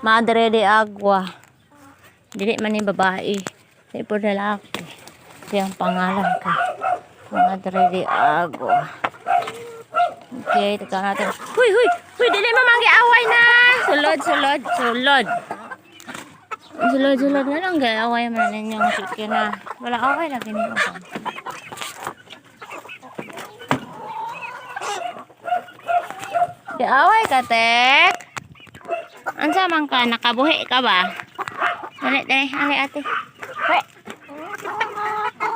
Madre de Agua. Dili man ni babae. Di po lalaki. Siyang pangalan ko. Madre de Agua. Okay, tika natin. Huy, huy! Huy, dili mo manggi-away na! Sulod, sulod, sulod. Sulod, sulod na lang. Gay-away man ninyong chicken na. Wala away na ganito. Gay-away ka, Tek? Ansa man ka? Nakabuhi ka ba? Dali, dali. Ali, ate. Huy!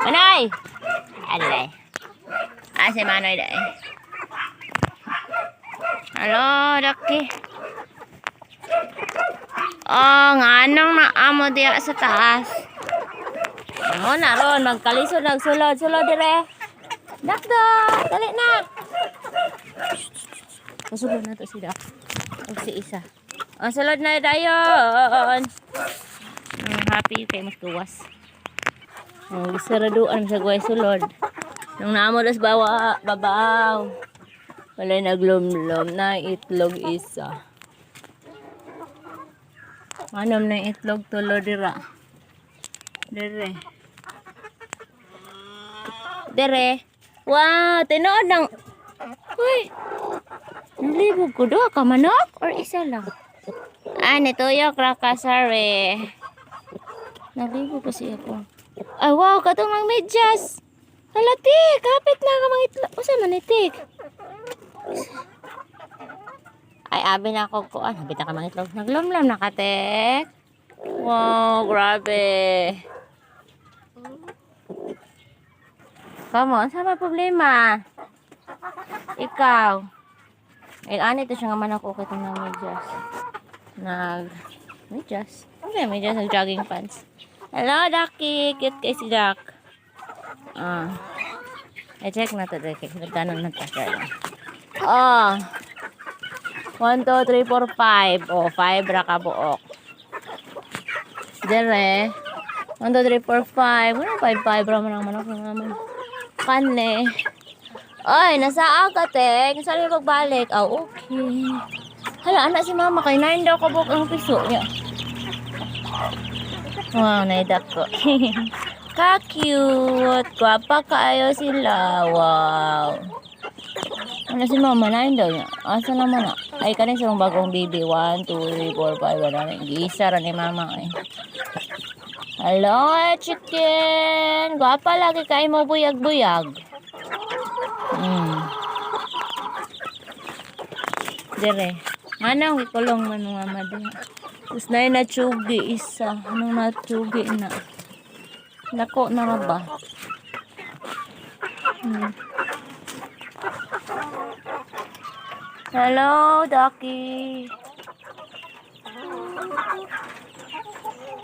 Manoy! Alay. Si Manoy dali. Halo, Daki. Oh, nganong naamo diya sa taas. Amo na ron, magkalisod, nagsulod. Sulod dire. Dakdak, dali na. Masulod na to si Dak. O si Isa. O, sulod na dayon. Happy kay mas tuwas. Saraduan sa guay sulod. Nung naamo das babaw. Wala naglumlom na itlog isa. Manom na itlog tulo dira. Dere. Dere. Wow, tinood ng... Uy. Nalibog ko doon. Ka manok? Or isa lang? Nituyok rakasare. Nalibog kasi ako. Ay, wow. Katong mang medyas. Halatik. Kapit na ka mang itlog. Usa manitik. Ay, abi na ako kuan. Habit na ka mga itlog. Naglumlam na ka, Tek. Wow, grabe. Come on, sama problema? Ikaw. Ani to siya nga man ako kitong na medyas. Medyas? Okay, medyas. Nag-jogging pants. Hello, Ducky. Cute kay si Duck. I-check na to, Ducky. Nagtanong na to. Oh. 1, 2, 3, 4, 5. Oh, 5 ra ka buok. Dire. 1, 2, 3, 4, 5. Ano 5, 5 ra man ang manok naman. Kane. Oy, nasa ka, Tek. Saan mo pagbalik? Oh, okay. Hala, anak si mama. Kay 9 daw ka buok ang piso niya. Wow, naidak ko. Ka-cute. Guwapa kaayo sila. Wow. Ano si mama? 9 daw niya. Asa naman na? Ay, kanin silang bagong baby. 1, 2, 3, 4, 5. Wala na. Gisa ra ni mama. Hello, chicken. Guwapa lagi kayo mo buyag-buyag. Dire. Manang ikulong man mga madi. Tapos na yun natsugi isa. Anong natsugi na? Lako na nga ba? Hello, Ducky.